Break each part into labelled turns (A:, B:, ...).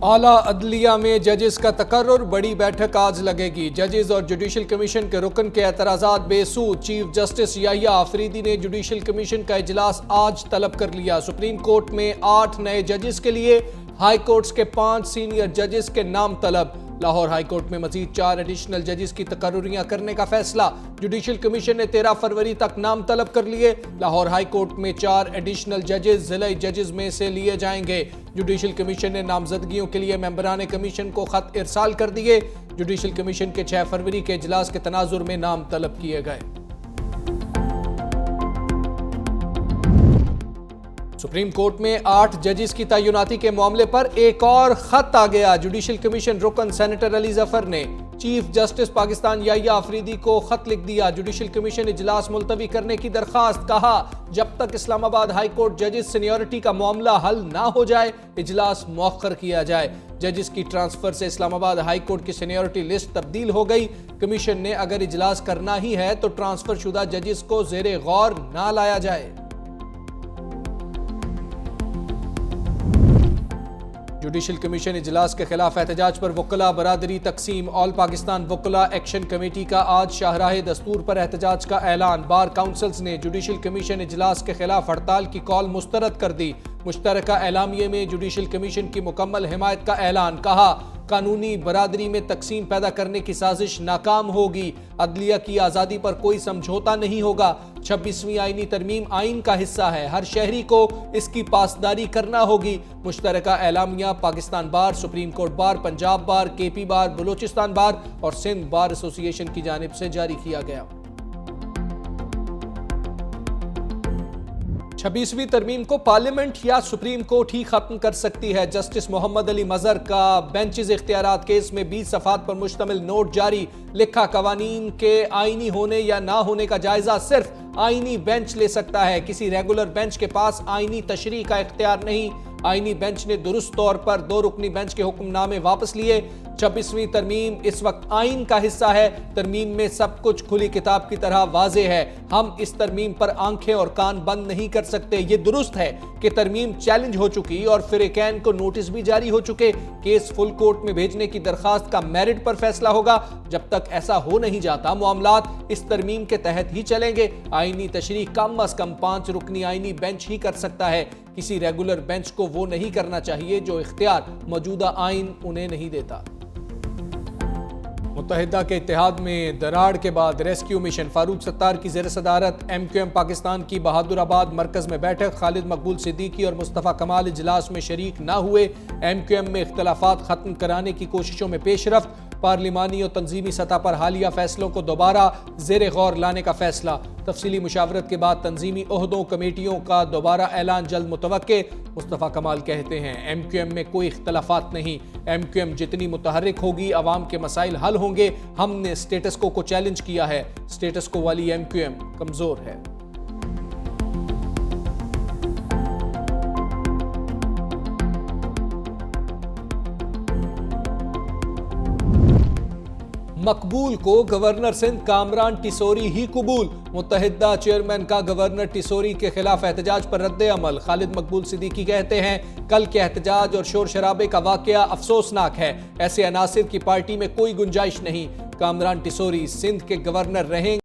A: اعلیٰ عدلیہ میں ججز کا تقرر، بڑی بیٹھک آج لگے گی۔ ججز اور جوڈیشل کمیشن کے رکن کے اعتراضات بے سود۔ چیف جسٹس یحییٰ آفریدی نے جوڈیشل کمیشن کا اجلاس آج طلب کر لیا۔ سپریم کورٹ میں 8 نئے ججز کے لیے ہائی کورٹس کے 5 سینئر ججز کے نام طلب۔ لاہور ہائی کورٹ میں مزید 4 ایڈیشنل ججز کی تقرریاں کرنے کا فیصلہ۔ جوڈیشل کمیشن نے 13 فروری تک نام طلب کر لیے۔ لاہور ہائی کورٹ میں 4 ایڈیشنل ججز ضلعی ججز میں سے لیے جائیں گے۔ جوڈیشل کمیشن نے نامزدگیوں کے لیے ممبران کمیشن کو خط ارسال کر دیے۔ جوڈیشل کمیشن کے 6 فروری کے اجلاس کے تناظر میں نام طلب کیے گئے۔ سپریم کورٹ میں 8 ججز کی تعیناتی کے معاملے پر ایک اور خط آ گیا۔ جوڈیشل کمیشن رکن سینیٹر علی ظفر نے چیف جسٹس پاکستان یحییٰ آفریدی کو خط لکھ دیا۔ جوڈیشل کمیشن اجلاس ملتوی کرنے کی درخواست، کہا جب تک اسلام آباد ہائی کورٹ ججز سینیورٹی کا معاملہ حل نہ ہو جائے اجلاس مؤخر کیا جائے۔ ججز کی ٹرانسفر سے اسلام آباد ہائی کورٹ کی سینیورٹی لسٹ تبدیل ہو گئی۔ کمیشن نے اگر اجلاس کرنا ہی ہے تو ٹرانسفر شدہ ججز کو زیر غور نہ لایا جائے۔ جوڈیشل کمیشن اجلاس کے خلاف احتجاج پر وکلاء برادری تقسیم۔ آل پاکستان وکلاء ایکشن کمیٹی کا آج شاہراہ دستور پر احتجاج کا اعلان۔ بار کونسلز نے جوڈیشل کمیشن اجلاس کے خلاف ہڑتال کی کال مسترد کر دی۔ مشترکہ اعلامیے میں جوڈیشل کمیشن کی مکمل حمایت کا اعلان، کہا قانونی برادری میں تقسیم پیدا کرنے کی سازش ناکام ہوگی۔ عدلیہ کی آزادی پر کوئی سمجھوتا نہیں ہوگا۔ 26ویں آئینی ترمیم آئین کا حصہ ہے، ہر شہری کو اس کی پاسداری کرنا ہوگی۔ مشترکہ اعلامیہ پاکستان بار، سپریم کورٹ بار، پنجاب بار، کے پی بار، بلوچستان بار اور سندھ بار ایسوسی ایشن کی جانب سے جاری کیا گیا۔ 26ویں ترمیم کو پارلیمنٹ یا سپریم کورٹ ہی ختم کر سکتی ہے۔ جسٹس محمد علی مظہر کا بینچز اختیارات کیس میں 20 صفحات پر مشتمل نوٹ جاری۔ لکھا قوانین کے آئینی ہونے یا نہ ہونے کا جائزہ صرف آئینی بینچ لے سکتا ہے، کسی ریگولر بینچ کے پاس آئینی تشریح کا اختیار نہیں۔ آئینی بینچ نے درست طور پر 2 رکنی بینچ کے حکم نامے واپس لیے۔ 26ویں ترمیم اس وقت آئین کا حصہ ہے۔ ترمیم میں سب کچھ کھلی کتاب کی طرح واضح ہے۔ ہم اس ترمیم پر آنکھیں اور کان بند نہیں کر سکتے۔ یہ درست ہے کہ ترمیم چیلنج ہو چکی اور فریقین کو نوٹس بھی جاری ہو چکے۔ کیس فل کورٹ میں بھیجنے کی درخواست کا میرٹ پر فیصلہ ہوگا۔ جب تک ایسا ہو نہیں جاتا معاملات اس ترمیم کے تحت ہی چلیں گے۔ آئینی تشریح کم از کم 5 رکنی آئینی بینچ ہی کر سکتا ہے۔ کسی ریگولر بینچ کو وہ نہیں کرنا چاہیے جو اختیار موجودہ آئین انہیں نہیں دیتا۔ متحدہ کے اتحاد میں دراڑ کے بعد ریسکیو مشن۔ فاروق ستار کی زیر صدارت ایم کیو ایم پاکستان کی بہادر آباد مرکز میں بیٹھک۔ خالد مقبول صدیقی اور مصطفیٰ کمال اجلاس میں شریک نہ ہوئے۔ ایم کیو ایم میں اختلافات ختم کرانے کی کوششوں میں پیش رفت۔ پارلیمانی اور تنظیمی سطح پر حالیہ فیصلوں کو دوبارہ زیر غور لانے کا فیصلہ۔ تفصیلی مشاورت کے بعد تنظیمی عہدوں کمیٹیوں کا دوبارہ اعلان جلد متوقع۔ مصطفیٰ کمال کہتے ہیں ایم کیو ایم میں کوئی اختلافات نہیں۔ ایم کیو ایم جتنی متحرک ہوگی عوام کے مسائل حل ہوں گے۔ ہم نے سٹیٹس کو چیلنج کیا ہے۔ سٹیٹس کو والی ایم کیو ایم کمزور ہے۔ مقبول کو گورنر سندھ کامران ٹیسوری ہی قبول۔ متحدہ چیئرمین کا گورنر ٹیسوری کے خلاف احتجاج پر رد عمل۔ خالد مقبول صدیقی کہتے ہیں کل کے احتجاج اور شور شرابے کا واقعہ افسوسناک ہے۔ ایسے عناصر کی پارٹی میں کوئی گنجائش نہیں۔ کامران ٹیسوری سندھ کے گورنر رہیں گے،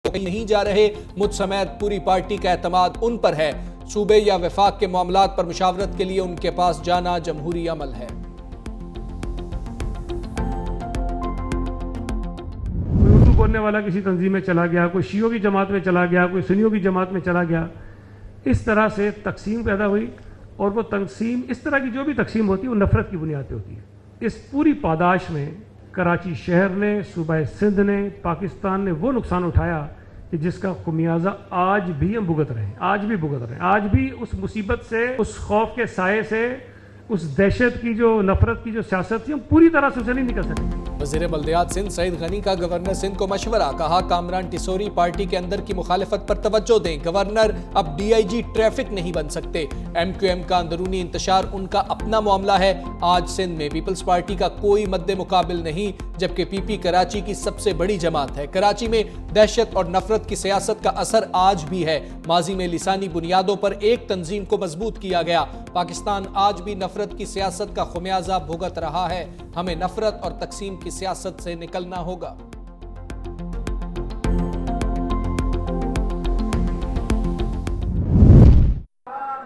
A: کہیں نہیں جا رہے۔ مجھ سمیت پوری پارٹی کا اعتماد ان پر ہے۔ صوبے یا وفاق کے معاملات پر مشاورت کے لیے ان کے پاس جانا جمہوری عمل ہے۔
B: بولنے والا کسی تنظیم میں چلا گیا، کوئی شیعوں کی جماعت میں چلا گیا، کوئی سنیوں کی جماعت میں چلا گیا، اس طرح سے تقسیم پیدا ہوئی۔ اور وہ تقسیم، اس طرح کی جو بھی تقسیم ہوتی ہے وہ نفرت کی بنیاد پہ ہوتی ہے۔ اس پوری پاداش میں کراچی شہر نے، صوبہ سندھ نے، پاکستان نے وہ نقصان اٹھایا کہ جس کا خمیازہ آج بھی ہم بھگت رہے ہیں، آج بھی بھگت رہے ہیں۔ آج بھی اس مصیبت سے، اس خوف کے سائے سے، اس دہشت کی جو نفرت کی جو سیاست تھی، ہم پوری طرح سے اسے نہیں نکل سکتے۔
A: वज़ीर बल्दियात सिंध सईद गनी का गवर्नर सिंध को मशवरा, कहा कामरान टिसोरी पार्टी के अंदर की मुखालिफत पर तवज्जो दें, गवर्नर अब डीआईजी ट्रैफिक नहीं बन सकते। एमक्यूएम का अंदरूनी इंतशार उनका अपना मामला है। आज सिंध में पीपल्स पार्टी का कोई मद्दे मुकाबिल नहीं, जबकि पीपी कराची की सबसे बड़ी जमात है। कराची में दहशत और नफरत की सियासत का असर आज भी है। माजी में लिसानी बुनियादों पर एक तंजीम को मजबूत किया गया। पाकिस्तान आज भी नफरत की सियासत का खुमियाजा भुगत रहा है। हमें नफरत और तकसीम की सियासत से निकलना होगा।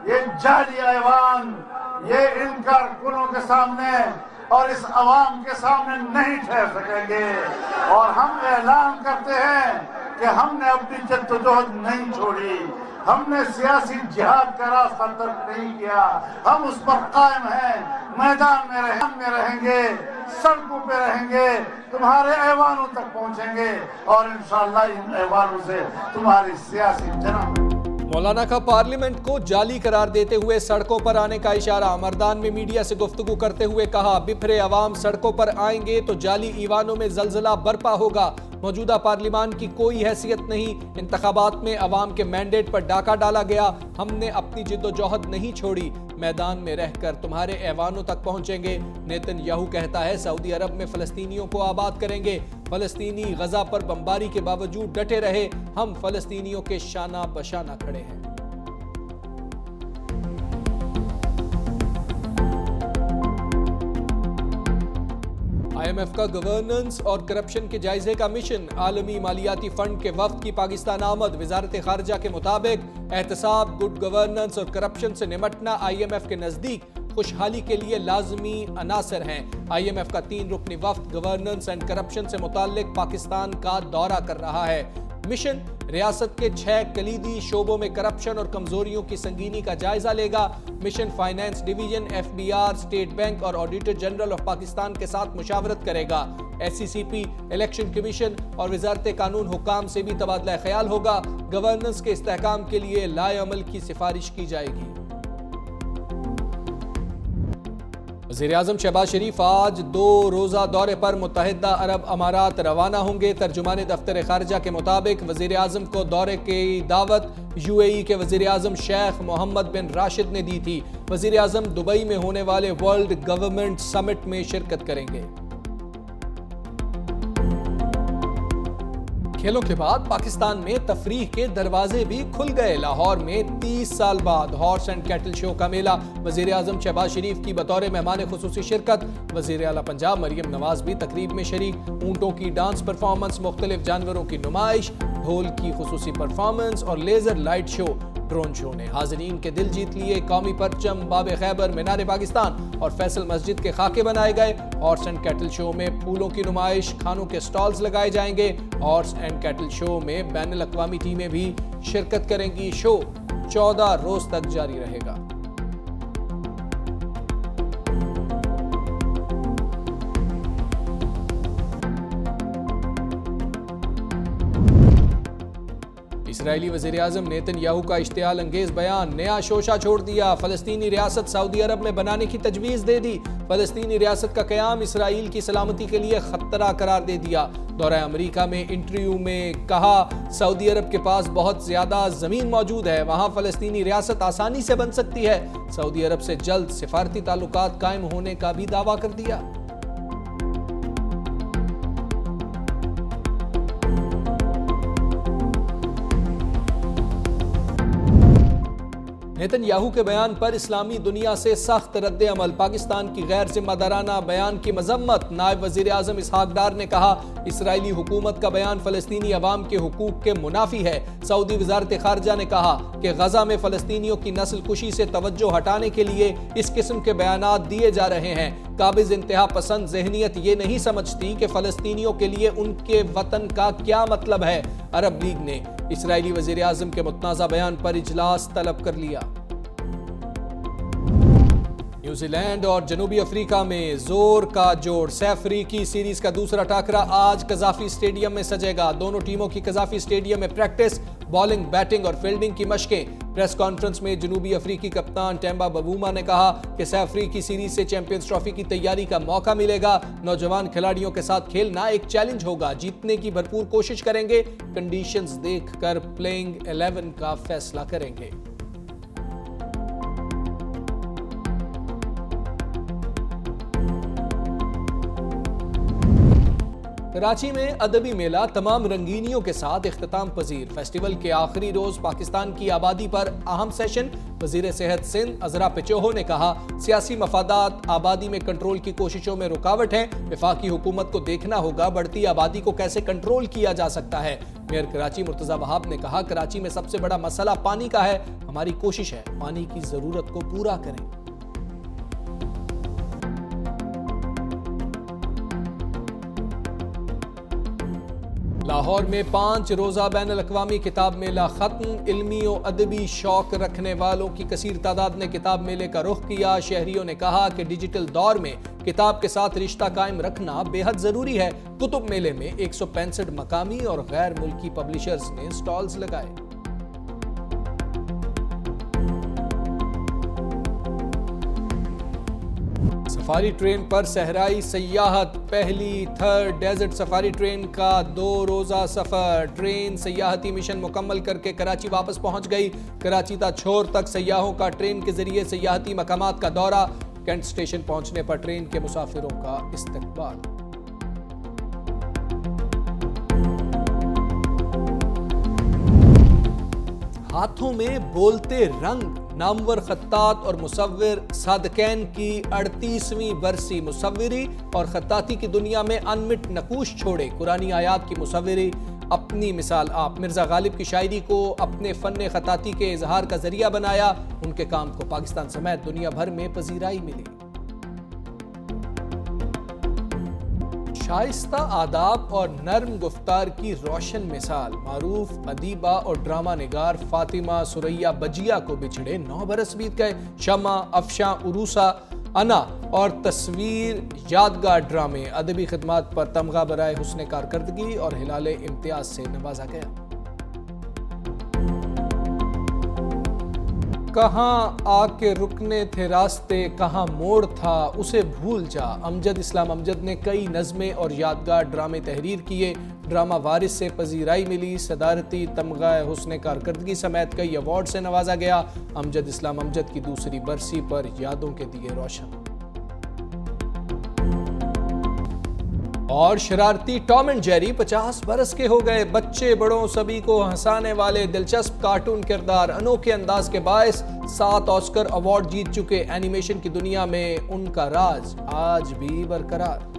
C: ये जाली ऐवान, ये इन कारकुनों के सामने और इस अवाम के सामने नहीं ठहर सकेंगे। और हम ऐलान करते हैं कि हमने अपनी जद्दोजहद नहीं छोड़ी, हमने सियासी जिहाद का रास्ता तर्क नहीं किया, हम उस पर कायम हैं। मैदान में रहेंगे, सड़कों पे रहेंगे, तुम्हारे ऐवानों तक पहुंचेंगे और इंशाअल्लाह इन ऐवानों से तुम्हारी सियासी जनाब।
A: मौलाना का पार्लियामेंट को जाली करार देते हुए सड़कों पर आने का इशारा। मर्दान में मीडिया से गुफ्तगू करते हुए कहा, बिफरे अवाम सड़कों पर आएंगे तो जाली ईवानों में जलजला बरपा होगा। मौजूदा पार्लियामान की कोई हैसियत नहीं। इंतखाबात में अवाम के मैंडेट पर डाका डाला गया। हमने अपनी जिद्दोजहद नहीं छोड़ी। मैदान में रहकर तुम्हारे ऐवानों तक पहुंचेंगे। नेतन्याहू कहता है सऊदी अरब में फलस्तीनियों को आबाद करेंगे। फलस्तीनी गजा पर बमबारी के बावजूद डटे रहे। हम फलस्तीनियों के शाना बशाना खड़े हैं। IMF का गवर्नेंस और करप्शन के जायजे का मिशन। आलमी मालियाती फंड के वफ्द की पाकिस्तान आमद। वजारत खारजा के मुताबिक एहतसाब, गुड गवर्नेंस और करप्शन से निमटना IMF के नजदीक खुशहाली के लिए लाजमी अनासर हैं। IMF का 3 रुकनी वफ्द गवर्नेंस एंड करप्शन से मुताल्लिक पाकिस्तान का दौरा कर रहा है। मिशन रियासत के 6 कलीदी शोबों में करप्शन और कमजोरियों की संगीनी का जायजा लेगा। Mission finance division, FBR, state bank और ऑडिटर जनरल ऑफ पाकिस्तान के साथ मुशावरत करेगा। SCCP, इलेक्शन कमीशन और वजारत कानून हुकाम से भी तबादला ख्याल होगा। गवर्नेंस के इस्तेहकाम के लिए लाए अमल की सिफारिश की जाएगी। वज़ीर-ए-आज़म शहबाज शरीफ आज 2 रोज़ा दौरे पर मुत्तहिदा अरब अमारात रवाना होंगे। तर्जुमाने दफ्तर खारजा के मुताबिक वज़ीर-ए-आज़म को दौरे की दावत UAE के वज़ीर-ए-आज़म शेख मोहम्मद बिन राशिद ने दी थी। वज़ीर-ए-आज़म दुबई में होने वाले वर्ल्ड गवर्नमेंट समिट में शिरकत करेंगे। खेलों के बाद पाकिस्तान में तफरीह के दरवाजे भी खुल गए। लाहौर में 30 साल बाद हॉर्स एंड कैटल शो का मेला। वज़ीर आज़म शहबाज शरीफ की बतौर मेहमान खुसूसी शिरकत। वज़ीर आला पंजाब मरियम नवाज भी तकरीब में शरीक। ऊंटों की डांस परफॉर्मेंस, मुख्तलिफ जानवरों की नुमाइश, ढोल की खुसूसी परफॉर्मेंस और laser light show, drone show ने हाज़रीन के दिल जीत लिए। कौमी परचम, बाब खैबर, मीनार पाकिस्तान और फैसल मस्जिद के खाके बनाए गए। हॉर्स एंड कैटल शो में फूलों की नुमाइश, खानों के स्टॉल्स लगाए जाएंगे। हॉर्स एंड कैटल शो में बैनुल अक़वामी टीमें भी शिरकत करेंगी। शो 14 रोज तक जारी रहेगा। इस्राएली वज़ीर-ए-आज़म नेतन्याहू का इश्तियाल अंगेज बयान, नया शोशा छोड़ दिया। फलस्तीनी रियासत सऊदी अरब में बनाने की तजवीज़ दे दी। फलस्तीनी रियासत का क़याम इसराइल की सलामती के लिए खतरा करार दे दिया। दौरा अमेरिका में इंटरव्यू में कहा, सऊदी अरब के पास बहुत ज़्यादा ज़मीन मौजूद है, वहाँ फलस्तीनी रियासत आसानी से बन सकती है। सऊदी अरब से जल्द सिफारती ताल्लुकात कायम होने का भी दावा कर दिया। नेतन्याहू के बयान पर इस्लामी दुनिया से सख्त रद्द अमल। पाकिस्तान की गैर जिम्मेदाराना बयान की मजम्मत। नायब वज़ीर आज़म इसहाक डार ने कहा, इसराइली हुकूमत का बयान फ़लस्तीनी अवाम के हुकूक के मुनाफी है। सऊदी वज़ारत ख़ारजा ने कहा कि गजा में फ़लस्तीनियों की नस्ल कुशी से तवज्जो हटाने के लिए इस किस्म के बयानात दिए जा रहे हैं। काबिज़ इंतहा पसंद ज़हनियत ये नहीं समझती कि फ़लस्तीनियों के लिए उनके वतन का क्या मतलब है। अरब लीग ने इसराइली वज़ीर आज़म के मुतनाज़ा बयान पर इजलास तलब कर लिया। न्यूजीलैंड और जनूबी अफ्रीका में जोर का जोड़। सैफ अफ्रीकी सीरीज का दूसरा टाकरा आज कज़ाफ़ी स्टेडियम में सजेगा। दोनों टीमों की कज़ाफ़ी स्टेडियम में प्रैक्टिस बॉलिंग, बैटिंग और फील्डिंग की मशकें। प्रेस कॉन्फ्रेंस में जनूबी अफ्रीकी कप्तान टेम्बा बवूमा ने कहा कि साउथ अफ्रीकी सीरीज से चैंपियंस ट्रॉफी की तैयारी का मौका मिलेगा। नौजवान खिलाड़ियों के साथ खेलना एक चैलेंज होगा, जीतने की भरपूर कोशिश करेंगे, कंडीशंस देखकर प्लेइंग 11 का फैसला करेंगे। कराची में अदबी मेला तमाम रंगीनियों के साथ इख्तिताम पजीर। फेस्टिवल के आखिरी रोज पाकिस्तान की आबादी पर अहम सेशन। वजीर सेहत सिंध अजरा पिचोहो ने कहा, सियासी मफादात आबादी में कंट्रोल की कोशिशों में रुकावट है। वफाकी हुकूमत को देखना होगा बढ़ती आबादी को कैसे कंट्रोल किया जा सकता है। मेयर कराची मुर्तजा वहाब ने कहा, कराची में सबसे बड़ा मसला पानी का है। हमारी कोशिश है पानी की जरूरत को पूरा करें। लाहौर में 5 रोज़ा बैनुल अक़वामी किताब मेला खत्म। इल्मी और अदबी शौक रखने वालों की कसीर तादाद ने किताब मेले का रुख किया। शहरियों ने कहा कि डिजिटल दौर में किताब के साथ रिश्ता कायम रखना बेहद ज़रूरी है। कुतुब मेले में 165 मकामी और गैर मुल्की पब्लिशर्स ने स्टॉल्स लगाए। सफारी ट्रेन पर सहराई सयाहत। पहली थर्ड डेजर्ट सफारी ट्रेन का 2 रोज़ा सफ़र। ट्रेन सयाहती मिशन मुकम्मल करके कराची वापस पहुंच गई। कराची ता छोर तक सयाहों का ट्रेन के जरिए सयाहती मकामात का दौरा। कैंट स्टेशन पहुंचने पर ट्रेन के मुसाफिरों का इस्तकबाल। हाथों में बोलते रंग। नामवर खत्तात और मुसव्विर सादकैन की 38वीं बरसी। मुसव्विरी और खत्ताती की दुनिया में अनमिट नकूश छोड़े। कुरानी आयात की मुसव्विरी अपनी मिसाल आप। मिर्जा गालिब की शायरी को अपने फन खत्ताती के इजहार का जरिया बनाया। उनके काम को पाकिस्तान समेत दुनिया भर में पजीराई मिली। शाइस्ता आदाब और नर्म गुफ्तार की रोशन मिसाल। मारूफ अदीबा और ड्रामा निगार फातिमा सुरैया बजिया को बिछड़े 9 बरस बीत गए। शमा, अफशा, उरूसा, अना और तस्वीर यादगार ड्रामे। अदबी खिदमात पर तमगा बराए हुस्न कारकर्दगी और हिलाले इम्तियाज से नवाजा गया। कहाँ आके रुकने थे रास्ते, कहाँ मोड़ था उसे भूल जा। अमजद इस्लाम अमजद ने कई नज़में और यादगार ड्रामे तहरीर किए। ड्रामा वारिस से पजीराई मिली। सदारती तमगा हुस्न कारकर्दगी समेत कई अवार्ड से नवाजा गया। अमजद इस्लाम अमजद की दूसरी बरसी पर यादों के दिए रोशन। और शरारती टॉम एंड जेरी 50 बरस के हो गए। बच्चे बड़ों सभी को हंसाने वाले दिलचस्प कार्टून किरदार। अनोखे अंदाज के बायस 7 ऑस्कर अवार्ड जीत चुके एनिमेशन की दुनिया में उनका राज आज भी बरकरार।